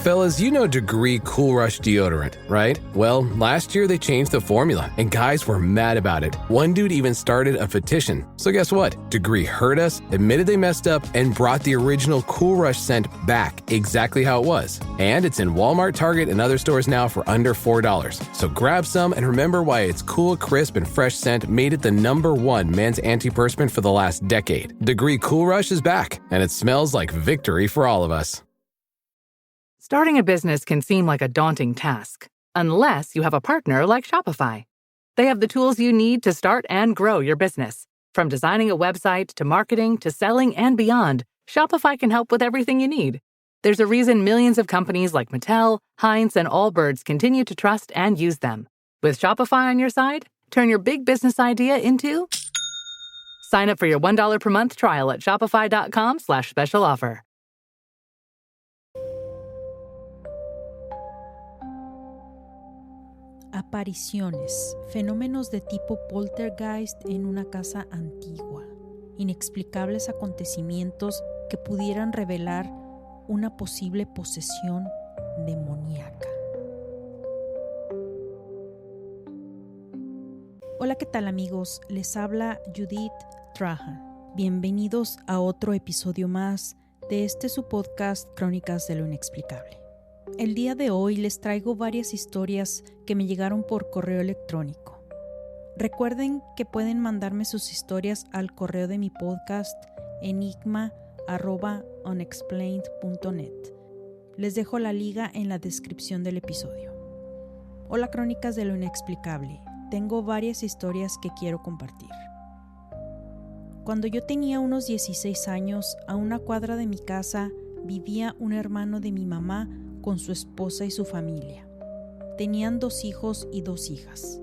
Fellas, you know Degree Cool Rush deodorant, right? Well, last year they changed the formula, and guys were mad about it. One dude even started a petition. So guess what? Degree heard us, admitted they messed up, and brought the original Cool Rush scent back exactly how it was. And it's in Walmart, Target, and other stores now for under $4. So grab some and remember why its cool, crisp, and fresh scent made it the #1 men's antiperspirant for the last decade. Degree Cool Rush is back, and it smells like victory for all of us. Starting a business can seem like a daunting task, unless you have a partner like Shopify. They have the tools you need to start and grow your business. From designing a website to marketing to selling and beyond, Shopify can help with everything you need. There's a reason millions of companies like Mattel, Heinz, and Allbirds continue to trust and use them. With Shopify on your side, turn your big business idea into... Sign up for your $1 per month trial at shopify.com/special offer. Apariciones, fenómenos de tipo poltergeist en una casa antigua, inexplicables acontecimientos que pudieran revelar una posible posesión demoníaca. Hola, ¿qué tal amigos? Les habla Judith Trahan. Bienvenidos a otro episodio más de su podcast Crónicas de lo Inexplicable. El día de hoy les traigo varias historias que me llegaron por correo electrónico. Recuerden que pueden mandarme sus historias al correo de mi podcast enigma@unexplained.net. Les dejo la liga en la descripción del episodio. Hola, Crónicas de lo Inexplicable. Tengo varias historias que quiero compartir. Cuando yo tenía unos 16 años, a una cuadra de mi casa vivía un hermano de mi mamá con su esposa y su familia. Tenían 2 hijos y 2 hijas.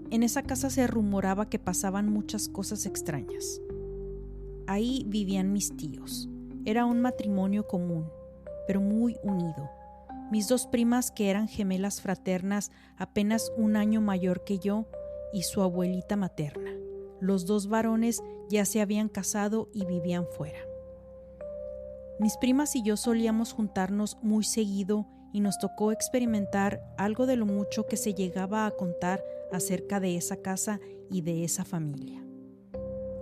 En esa casa se rumoraba que pasaban muchas cosas extrañas. Ahí vivían mis tíos. Era un matrimonio común, pero muy unido. Mis 2 primas, que eran gemelas fraternas, apenas un año mayor que yo, y su abuelita materna. Los 2 varones ya se habían casado y vivían fuera. Mis primas y yo solíamos juntarnos muy seguido y nos tocó experimentar algo de lo mucho que se llegaba a contar acerca de esa casa y de esa familia.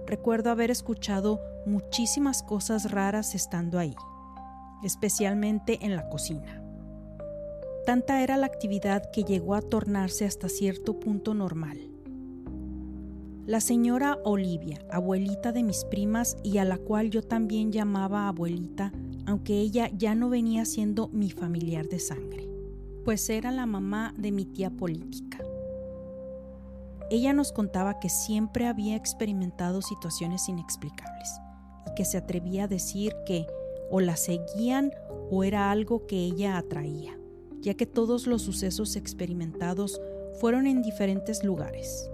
Recuerdo haber escuchado muchísimas cosas raras estando ahí, especialmente en la cocina. Tanta era la actividad que llegó a tornarse hasta cierto punto normal. La señora Olivia, abuelita de mis primas y a la cual yo también llamaba abuelita, aunque ella ya no venía siendo mi familiar de sangre, pues era la mamá de mi tía política. Ella nos contaba que siempre había experimentado situaciones inexplicables y que se atrevía a decir que o la seguían o era algo que ella atraía, ya que todos los sucesos experimentados fueron en diferentes lugares.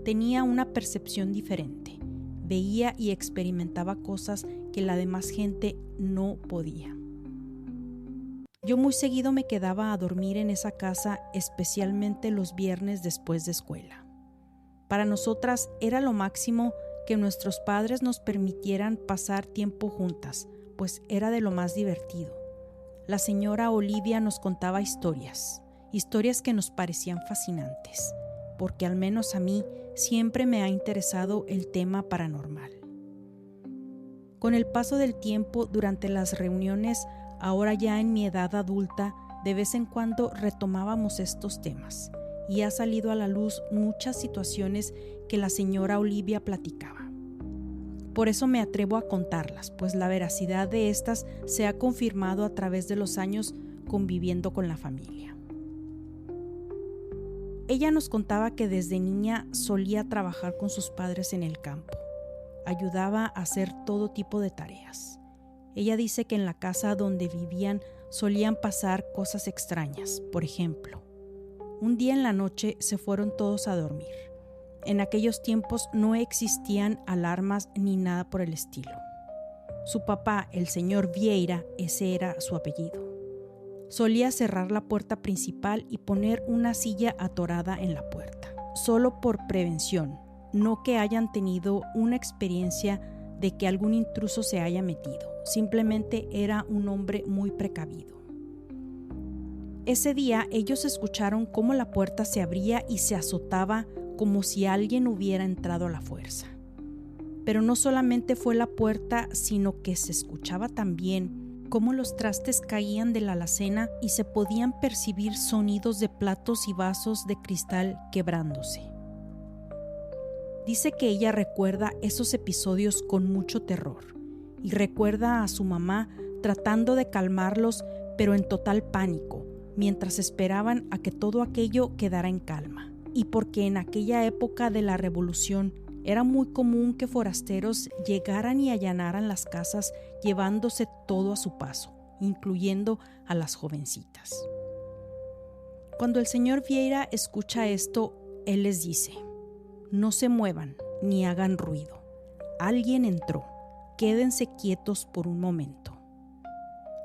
Tenía una percepción diferente, veía y experimentaba cosas que la demás gente no podía. Yo muy seguido me quedaba a dormir en esa casa, especialmente los viernes después de escuela. Para nosotras era lo máximo que nuestros padres nos permitieran pasar tiempo juntas, pues era de lo más divertido. La señora Olivia nos contaba historias que nos parecían fascinantes, porque al menos a mí siempre me ha interesado el tema paranormal. Con el paso del tiempo, durante las reuniones, ahora ya en mi edad adulta, de vez en cuando retomábamos estos temas, y ha salido a la luz muchas situaciones que la señora Olivia platicaba. Por eso me atrevo a contarlas, pues la veracidad de estas se ha confirmado a través de los años conviviendo con la familia. Ella nos contaba que desde niña solía trabajar con sus padres en el campo. Ayudaba a hacer todo tipo de tareas. Ella dice que en la casa donde vivían solían pasar cosas extrañas. Por ejemplo, un día en la noche se fueron todos a dormir. En aquellos tiempos no existían alarmas ni nada por el estilo. Su papá, el señor Vieira, ese era su apellido, solía cerrar la puerta principal y poner una silla atorada en la puerta, solo por prevención, no que hayan tenido una experiencia de que algún intruso se haya metido, simplemente era un hombre muy precavido. Ese día ellos escucharon cómo la puerta se abría y se azotaba como si alguien hubiera entrado a la fuerza. Pero no solamente fue la puerta, sino que se escuchaba también cómo los trastes caían de la alacena y se podían percibir sonidos de platos y vasos de cristal quebrándose. Dice que ella recuerda esos episodios con mucho terror y recuerda a su mamá tratando de calmarlos, pero en total pánico, mientras esperaban a que todo aquello quedara en calma. Y porque en aquella época de la revolución era muy común que forasteros llegaran y allanaran las casas llevándose todo a su paso, incluyendo a las jovencitas. Cuando el señor Vieira escucha esto, él les dice: no se muevan ni hagan ruido. Alguien entró. Quédense quietos por un momento.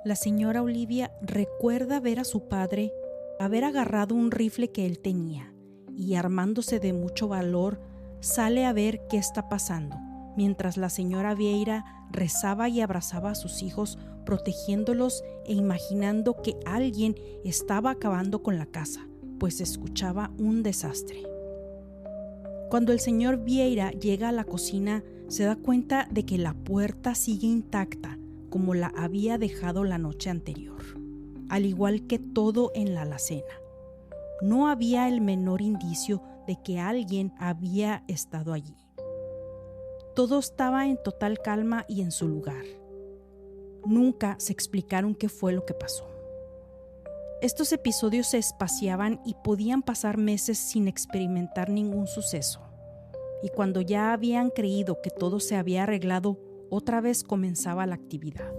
La señora Olivia recuerda ver a su padre haber agarrado un rifle que él tenía y, armándose de mucho valor, sale a ver qué está pasando, mientras la señora Vieira rezaba y abrazaba a sus hijos, protegiéndolos e imaginando que alguien estaba acabando con la casa, pues se escuchaba un desastre. Cuando el señor Vieira llega a la cocina, se da cuenta de que la puerta sigue intacta, como la había dejado la noche anterior, al igual que todo en la alacena. No había el menor indicio de que alguien había estado allí. Todo estaba en total calma y en su lugar. Nunca se explicaron qué fue lo que pasó. Estos episodios se espaciaban y podían pasar meses sin experimentar ningún suceso. Y cuando ya habían creído que todo se había arreglado, otra vez comenzaba la actividad.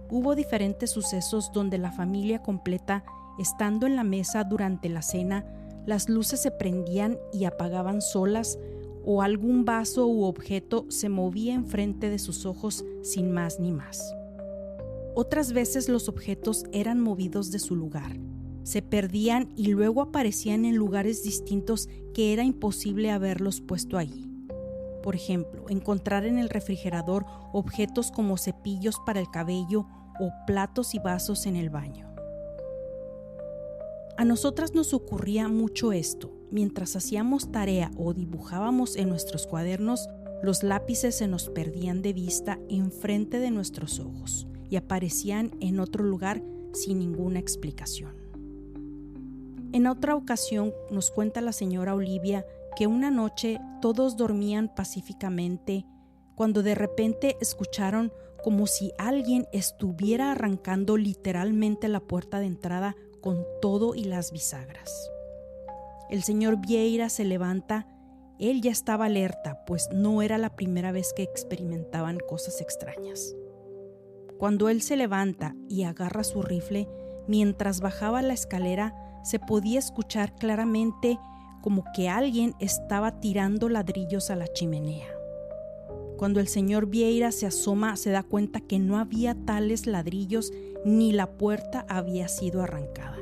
Hubo diferentes sucesos donde la familia completa, estando en la mesa durante la cena, las luces se prendían y apagaban solas, o algún vaso u objeto se movía enfrente de sus ojos sin más ni más. Otras veces los objetos eran movidos de su lugar, se perdían y luego aparecían en lugares distintos que era imposible haberlos puesto allí. Por ejemplo, encontrar en el refrigerador objetos como cepillos para el cabello o platos y vasos en el baño. A nosotras nos ocurría mucho esto. Mientras hacíamos tarea o dibujábamos en nuestros cuadernos, los lápices se nos perdían de vista enfrente de nuestros ojos y aparecían en otro lugar sin ninguna explicación. En otra ocasión nos cuenta la señora Olivia que una noche todos dormían pacíficamente cuando de repente escucharon como si alguien estuviera arrancando literalmente la puerta de entrada con todo y las bisagras. El señor Vieira se levanta. Él ya estaba alerta, pues no era la primera vez que experimentaban cosas extrañas. Cuando él se levanta y agarra su rifle, mientras bajaba la escalera, se podía escuchar claramente como que alguien estaba tirando ladrillos a la chimenea. Cuando el señor Vieira se asoma, se da cuenta que no había tales ladrillos ni la puerta había sido arrancada.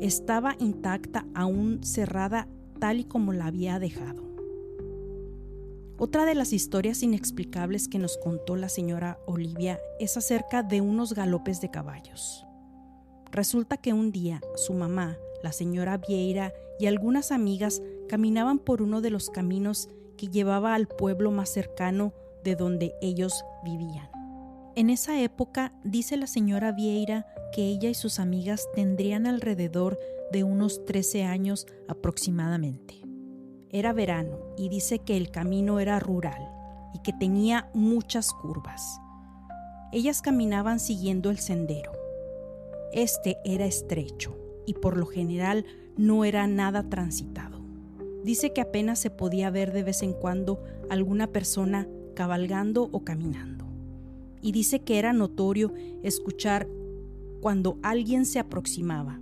Estaba intacta, aún cerrada tal y como la había dejado. Otra de las historias inexplicables que nos contó la señora Olivia es acerca de unos galopes de caballos. Resulta que un día su mamá, la señora Vieira y algunas amigas caminaban por uno de los caminos que llevaba al pueblo más cercano de donde ellos vivían. En esa época, dice la señora Vieira que ella y sus amigas tendrían alrededor de unos 13 años aproximadamente. Era verano y dice que el camino era rural y que tenía muchas curvas. Ellas caminaban siguiendo el sendero. Este era estrecho y por lo general no era nada transitado. Dice que apenas se podía ver de vez en cuando alguna persona cabalgando o caminando. Y dice que era notorio escuchar cuando alguien se aproximaba,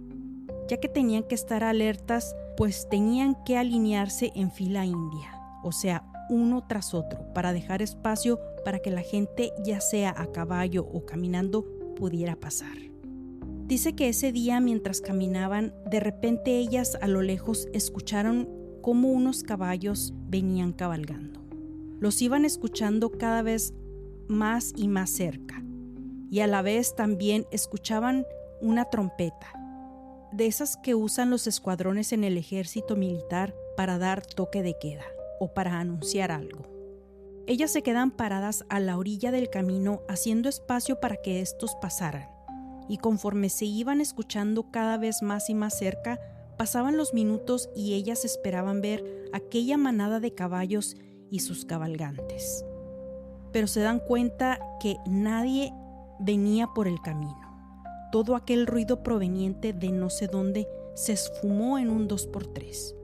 ya que tenían que estar alertas, pues tenían que alinearse en fila india, o sea, uno tras otro, para dejar espacio para que la gente, ya sea a caballo o caminando, pudiera pasar. Dice que ese día, mientras caminaban, de repente ellas a lo lejos escucharon cómo unos caballos venían cabalgando. Los iban escuchando cada vez más y más cerca, y a la vez también escuchaban una trompeta de esas que usan los escuadrones en el ejército militar para dar toque de queda o para anunciar algo. Ellas se quedan paradas a la orilla del camino haciendo espacio para que estos pasaran, y conforme se iban escuchando cada vez más y más cerca, pasaban los minutos y ellas esperaban ver aquella manada de caballos y sus cabalgantes. Pero se dan cuenta que nadie venía por el camino. Todo aquel ruido proveniente de no sé dónde se esfumó en un 2x3.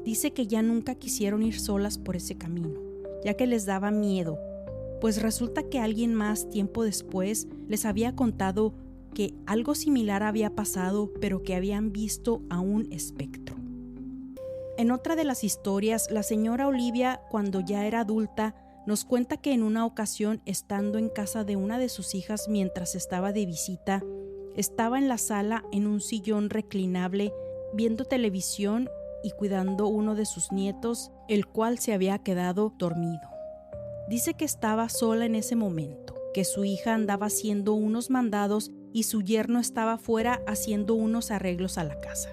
Dice que ya nunca quisieron ir solas por ese camino, ya que les daba miedo, pues resulta que alguien más tiempo después les había contado que algo similar había pasado, pero que habían visto a un espectro. En otra de las historias, la señora Olivia, cuando ya era adulta, nos cuenta que en una ocasión, estando en casa de una de sus hijas mientras estaba de visita, estaba en la sala en un sillón reclinable viendo televisión y cuidando uno de sus nietos, el cual se había quedado dormido. Dice que estaba sola en ese momento, que su hija andaba haciendo unos mandados y su yerno estaba fuera haciendo unos arreglos a la casa.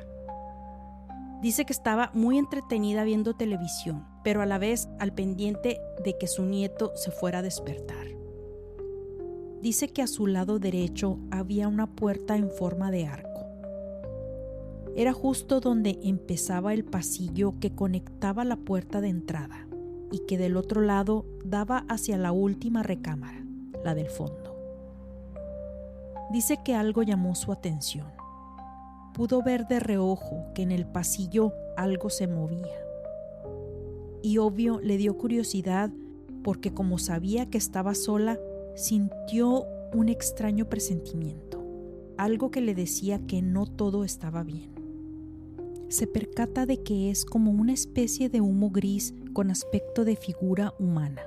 Dice que estaba muy entretenida viendo televisión, pero a la vez al pendiente de que su nieto se fuera a despertar. Dice que a su lado derecho había una puerta en forma de arco. Era justo donde empezaba el pasillo que conectaba la puerta de entrada y que del otro lado daba hacia la última recámara, la del fondo. Dice que algo llamó su atención. Pudo ver de reojo que en el pasillo algo se movía. Y obvio le dio curiosidad porque como sabía que estaba sola, sintió un extraño presentimiento, algo que le decía que no todo estaba bien. Se percata de que es como una especie de humo gris con aspecto de figura humana.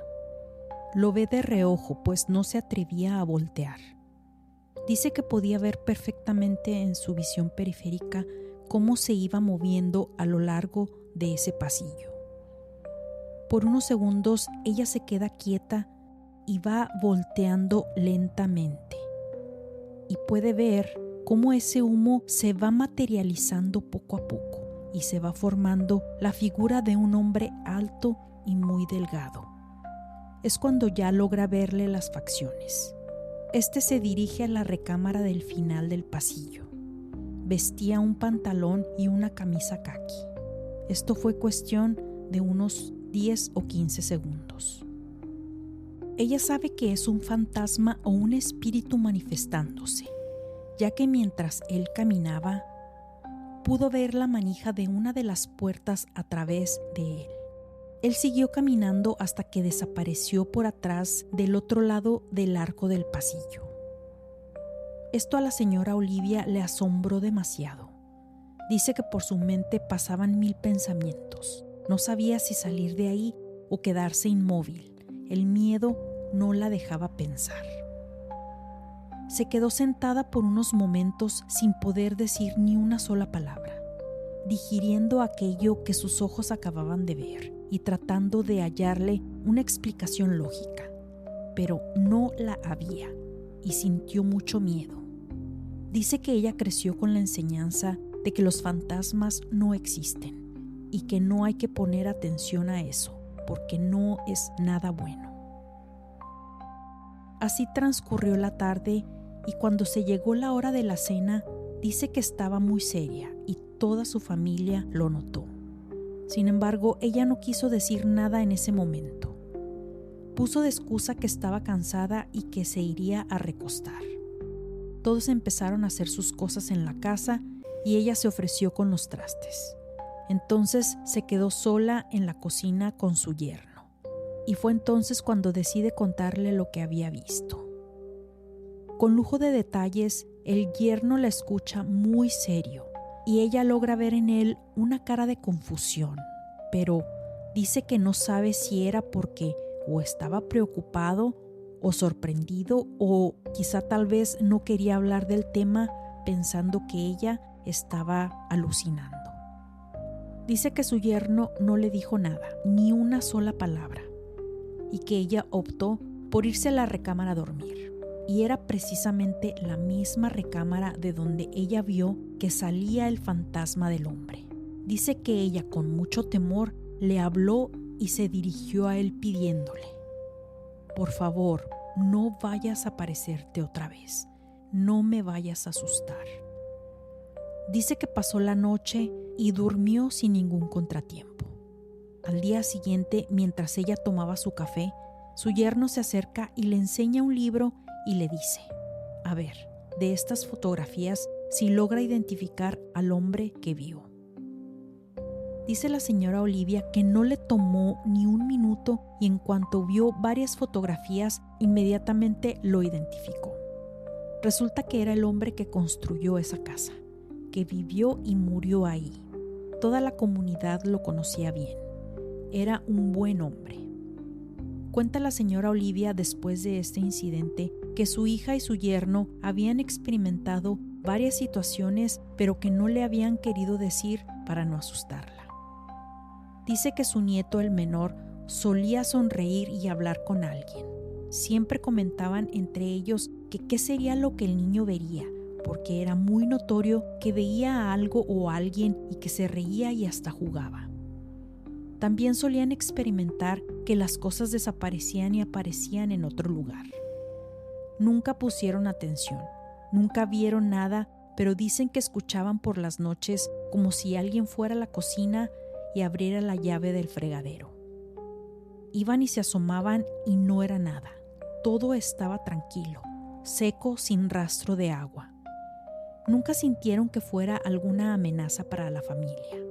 Lo ve de reojo, pues no se atrevía a voltear. Dice que podía ver perfectamente en su visión periférica cómo se iba moviendo a lo largo de ese pasillo. Por unos segundos ella se queda quieta y va volteando lentamente. Y puede ver cómo ese humo se va materializando poco a poco y se va formando la figura de un hombre alto y muy delgado. Es cuando ya logra verle las facciones. Este se dirige a la recámara del final del pasillo. Vestía un pantalón y una camisa caqui. Esto fue cuestión de unos 10 o 15 segundos. Ella sabe que es un fantasma o un espíritu manifestándose, ya que mientras él caminaba, pudo ver la manija de una de las puertas a través de él. Él siguió caminando hasta que desapareció por atrás del otro lado del arco del pasillo. Esto a la señora Olivia le asombró demasiado. Dice que por su mente pasaban 1000 pensamientos. No sabía si salir de ahí o quedarse inmóvil. El miedo no la dejaba pensar. Se quedó sentada por unos momentos sin poder decir ni una sola palabra, digiriendo aquello que sus ojos acababan de ver y tratando de hallarle una explicación lógica, pero no la había y sintió mucho miedo. Dice que ella creció con la enseñanza de que los fantasmas no existen y que no hay que poner atención a eso porque no es nada bueno. Así transcurrió la tarde y cuando se llegó la hora de la cena, dice que estaba muy seria y toda su familia lo notó. Sin embargo, ella no quiso decir nada en ese momento. Puso de excusa que estaba cansada y que se iría a recostar. Todos empezaron a hacer sus cosas en la casa y ella se ofreció con los trastes. Entonces se quedó sola en la cocina con su yerno. Y fue entonces cuando decide contarle lo que había visto. Con lujo de detalles, el yerno la escucha muy serio y ella logra ver en él una cara de confusión, pero dice que no sabe si era porque o estaba preocupado o sorprendido o quizá tal vez no quería hablar del tema pensando que ella estaba alucinando. Dice que su yerno no le dijo nada, ni una sola palabra, y que ella optó por irse a la recámara a dormir. y era precisamente la misma recámara de donde ella vio que salía el fantasma del hombre. Dice que ella, con mucho temor, le habló y se dirigió a él pidiéndole: por favor, no vayas a aparecerte otra vez, no me vayas a asustar. Dice que pasó la noche y durmió sin ningún contratiempo. Al día siguiente, mientras ella tomaba su café, su yerno se acerca y le enseña un libro y le dice: a ver, de estas fotografías, si logra identificar al hombre que vio. Dice la señora Olivia que no le tomó ni un minuto y en cuanto vio varias fotografías, inmediatamente lo identificó. Resulta que era el hombre que construyó esa casa, que vivió y murió ahí. Toda la comunidad lo conocía bien. Era un buen hombre. Cuenta la señora Olivia, después de este incidente, que su hija y su yerno habían experimentado varias situaciones, pero que no le habían querido decir para no asustarla. Dice que su nieto, el menor, solía sonreír y hablar con alguien. Siempre comentaban entre ellos que qué sería lo que el niño vería, porque era muy notorio que veía a algo o a alguien y que se reía y hasta jugaba. También solían experimentar que las cosas desaparecían y aparecían en otro lugar. Nunca pusieron atención, nunca vieron nada, pero dicen que escuchaban por las noches como si alguien fuera a la cocina y abriera la llave del fregadero. Iban y se asomaban y no era nada. Todo estaba tranquilo, seco, sin rastro de agua. Nunca sintieron que fuera alguna amenaza para la familia.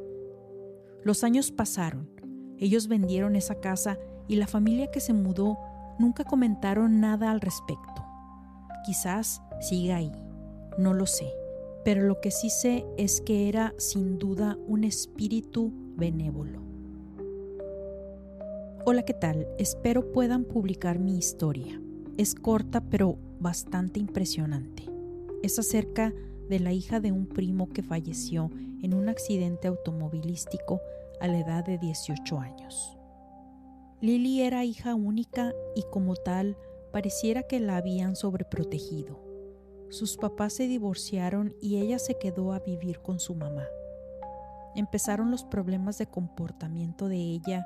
Los años pasaron. Ellos vendieron esa casa y la familia que se mudó nunca comentaron nada al respecto. Quizás siga ahí, no lo sé. Pero lo que sí sé es que era sin duda un espíritu benévolo. Hola, ¿qué tal? Espero puedan publicar mi historia. Es corta pero bastante impresionante. Es acerca de la hija de un primo que falleció en un accidente automovilístico a la edad de 18 años. Lily era hija única y como tal pareciera que la habían sobreprotegido. Sus papás se divorciaron y ella se quedó a vivir con su mamá. Empezaron los problemas de comportamiento de ella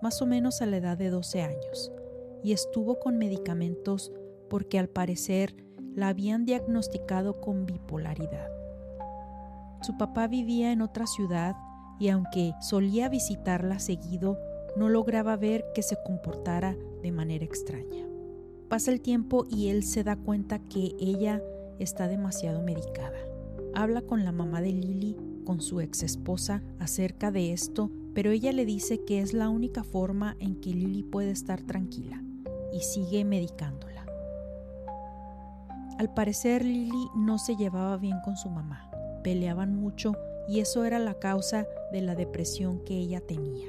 más o menos a la edad de 12 años y estuvo con medicamentos porque al parecer la habían diagnosticado con bipolaridad. Su papá vivía en otra ciudad y aunque solía visitarla seguido, no lograba ver que se comportara de manera extraña. Pasa el tiempo y él se da cuenta que ella está demasiado medicada. Habla con la mamá de Lily, con su ex esposa, acerca de esto, pero ella le dice que es la única forma en que Lily puede estar tranquila y sigue medicándola. Al parecer Lily no se llevaba bien con su mamá, peleaban mucho y eso era la causa de la depresión que ella tenía.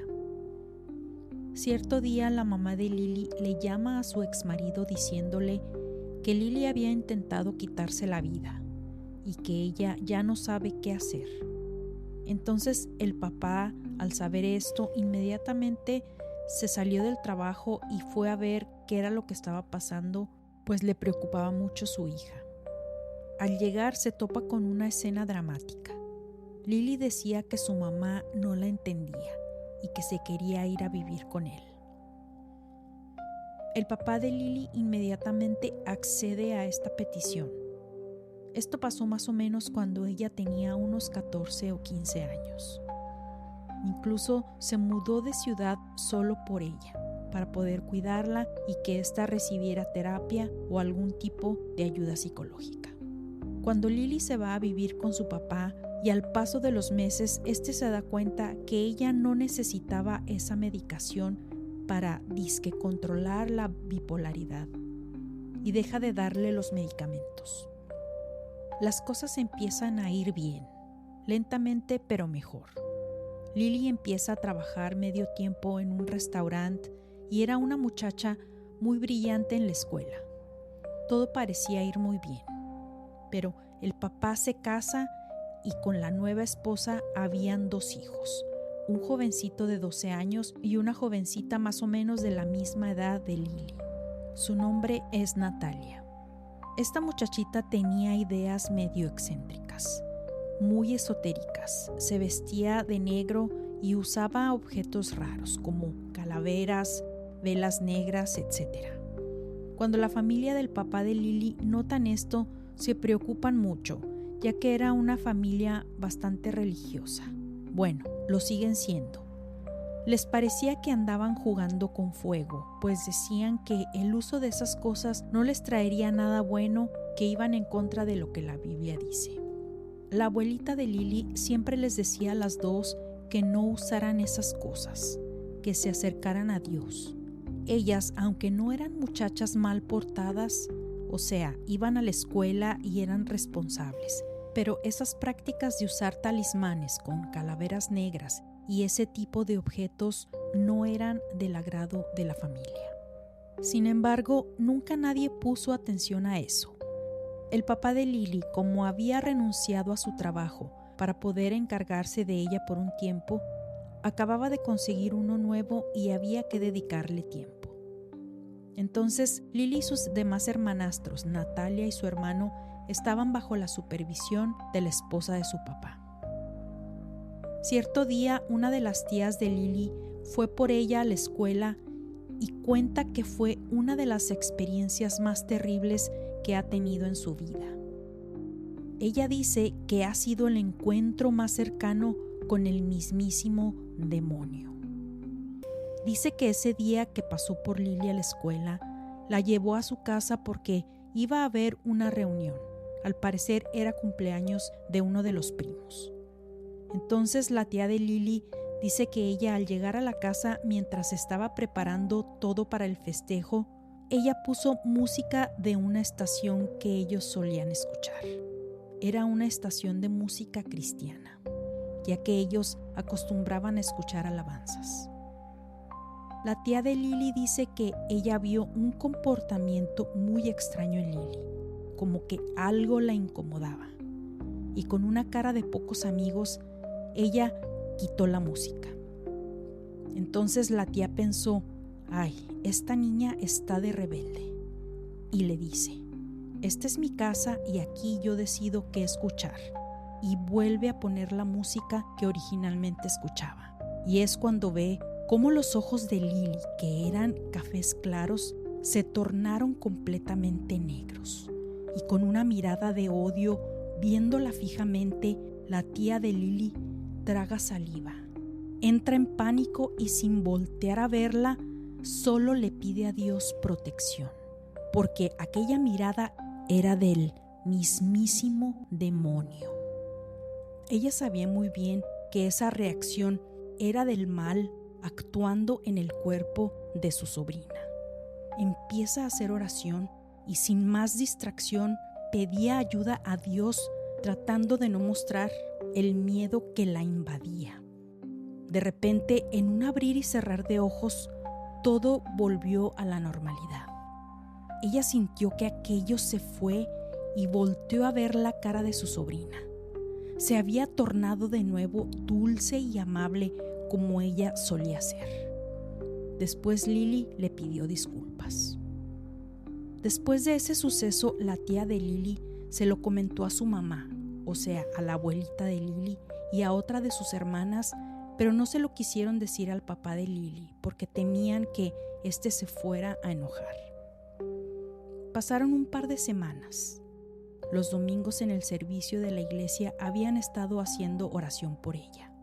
Cierto día la mamá de Lily le llama a su exmarido diciéndole que Lily había intentado quitarse la vida y que ella ya no sabe qué hacer. Entonces el papá, al saber esto, inmediatamente se salió del trabajo y fue a ver qué era lo que estaba pasando, pues le preocupaba mucho su hija. Al llegar se topa con una escena dramática. Lily decía que su mamá no la entendía y que se quería ir a vivir con él. El papá de Lily inmediatamente accede a esta petición. Esto pasó más o menos cuando ella tenía unos 14 o 15 años. Incluso se mudó de ciudad solo por ella, para poder cuidarla y que ésta recibiera terapia o algún tipo de ayuda psicológica. Cuando Lily se va a vivir con su papá y al paso de los meses, este se da cuenta que ella no necesitaba esa medicación para disque controlar la bipolaridad y deja de darle los medicamentos. Las cosas empiezan a ir bien, lentamente pero mejor. Lily empieza a trabajar medio tiempo en un restaurante y era una muchacha muy brillante en la escuela. Todo parecía ir muy bien, pero el papá se casa y con la nueva esposa habían 2 hijos, un jovencito de 12 años y una jovencita más o menos de la misma edad de Lily. Su nombre es Natalia. Esta muchachita tenía ideas medio excéntricas, muy esotéricas. Se vestía de negro y usaba objetos raros como calaveras, velas negras, etc. Cuando la familia del papá de Lily notan esto, se preocupan mucho, ya que era una familia bastante religiosa. Bueno, lo siguen siendo. Les parecía que andaban jugando con fuego, pues decían que el uso de esas cosas no les traería nada bueno, que iban en contra de lo que la Biblia dice. La abuelita de Lily siempre les decía a las dos que no usaran esas cosas, que se acercaran a Dios. Ellas, aunque no eran muchachas mal portadas, o sea, iban a la escuela y eran responsables, pero esas prácticas de usar talismanes con calaveras negras y ese tipo de objetos no eran del agrado de la familia. Sin embargo, nunca nadie puso atención a eso. El papá de Lily, como había renunciado a su trabajo para poder encargarse de ella por un tiempo, acababa de conseguir uno nuevo y había que dedicarle tiempo. Entonces, Lily y sus demás hermanastros, Natalia y su hermano, estaban bajo la supervisión de la esposa de su papá. Cierto día, una de las tías de Lily fue por ella a la escuela y cuenta que fue una de las experiencias más terribles que ha tenido en su vida. Ella dice que ha sido el encuentro más cercano con el mismísimo demonio. Dice que ese día que pasó por Lily a la escuela, la llevó a su casa porque iba a haber una reunión. Al parecer era cumpleaños de uno de los primos. Entonces la tía de Lily dice que ella, al llegar a la casa mientras estaba preparando todo para el festejo, ella puso música de una estación que ellos solían escuchar. Era una estación de música cristiana, ya que ellos acostumbraban a escuchar alabanzas. La tía de Lily dice que ella vio un comportamiento muy extraño en Lily, como que algo la incomodaba, y con una cara de pocos amigos, ella quitó la música. Entonces la tía pensó: ay, esta niña está de rebelde. Y le dice: esta es mi casa y aquí yo decido qué escuchar. Y vuelve a poner la música que originalmente escuchaba. Y es cuando ve cómo los ojos de Lily, que eran cafés claros, se tornaron completamente negros. Y con una mirada de odio, viéndola fijamente, la tía de Lily traga saliva. Entra en pánico y, sin voltear a verla, solo le pide a Dios protección, porque aquella mirada era del mismísimo demonio. Ella sabía muy bien que esa reacción era del mal actuando en el cuerpo de su sobrina. Empieza a hacer oración y, sin más distracción, pedía ayuda a Dios, tratando de no mostrar el miedo que la invadía. De repente, en un abrir y cerrar de ojos, todo volvió a la normalidad. Ella sintió que aquello se fue y volteó a ver la cara de su sobrina. Se había tornado de nuevo dulce y amable como ella solía ser. Después Lily le pidió disculpas. Después de ese suceso, la tía de Lily se lo comentó a su mamá, o sea, a la abuelita de Lily y a otra de sus hermanas, pero no se lo quisieron decir al papá de Lily porque temían que éste se fuera a enojar. Pasaron un par de semanas. Los domingos en el servicio de la iglesia habían estado haciendo oración por ella.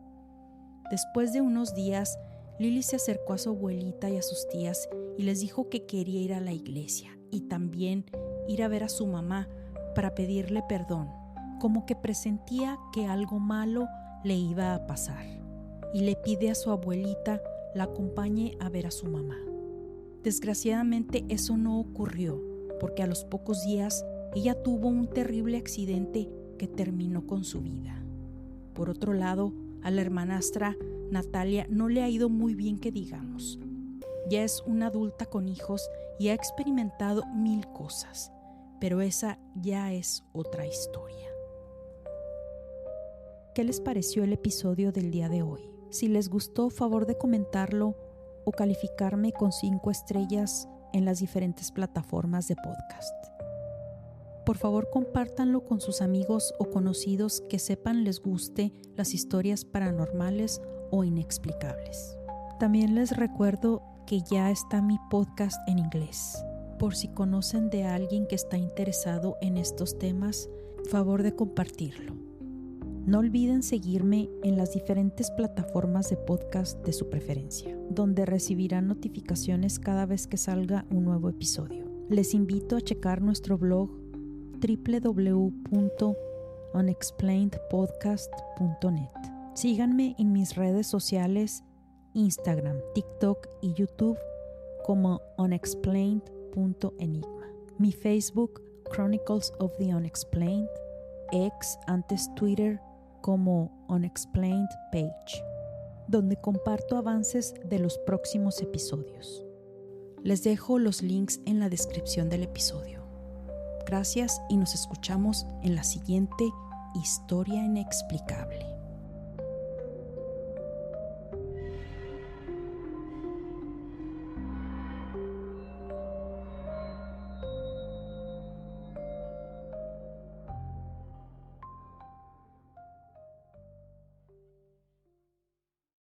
Después de unos días, Lily se acercó a su abuelita y a sus tías y les dijo que quería ir a la iglesia y también ir a ver a su mamá para pedirle perdón, como que presentía que algo malo le iba a pasar, y le pide a su abuelita la acompañe a ver a su mamá. Desgraciadamente eso no ocurrió, porque a los pocos días ella tuvo un terrible accidente que terminó con su vida. Por otro lado, a la hermanastra Natalia no le ha ido muy bien, que digamos. Ya es una adulta con hijos y ha experimentado 1000 cosas, pero esa ya es otra historia. ¿Qué les pareció el episodio del día de hoy? Si les gustó, favor de comentarlo o calificarme con 5 estrellas en las diferentes plataformas de podcast. Por favor, compártanlo con sus amigos o conocidos que sepan les guste las historias paranormales o inexplicables. También les recuerdo que ya está mi podcast en inglés. Por si conocen de alguien que está interesado en estos temas, favor de compartirlo. No olviden seguirme en las diferentes plataformas de podcast de su preferencia, donde recibirán notificaciones cada vez que salga un nuevo episodio. Les invito a checar nuestro blog www.unexplainedpodcast.net. Síganme en mis redes sociales, Instagram, TikTok y YouTube como unexplained.enigma. Mi Facebook, Chronicles of the Unexplained, ex antes Twitter como Unexplained Page, donde comparto avances de los próximos episodios. Les dejo los links en la descripción del episodio. Gracias y nos escuchamos en la siguiente historia inexplicable.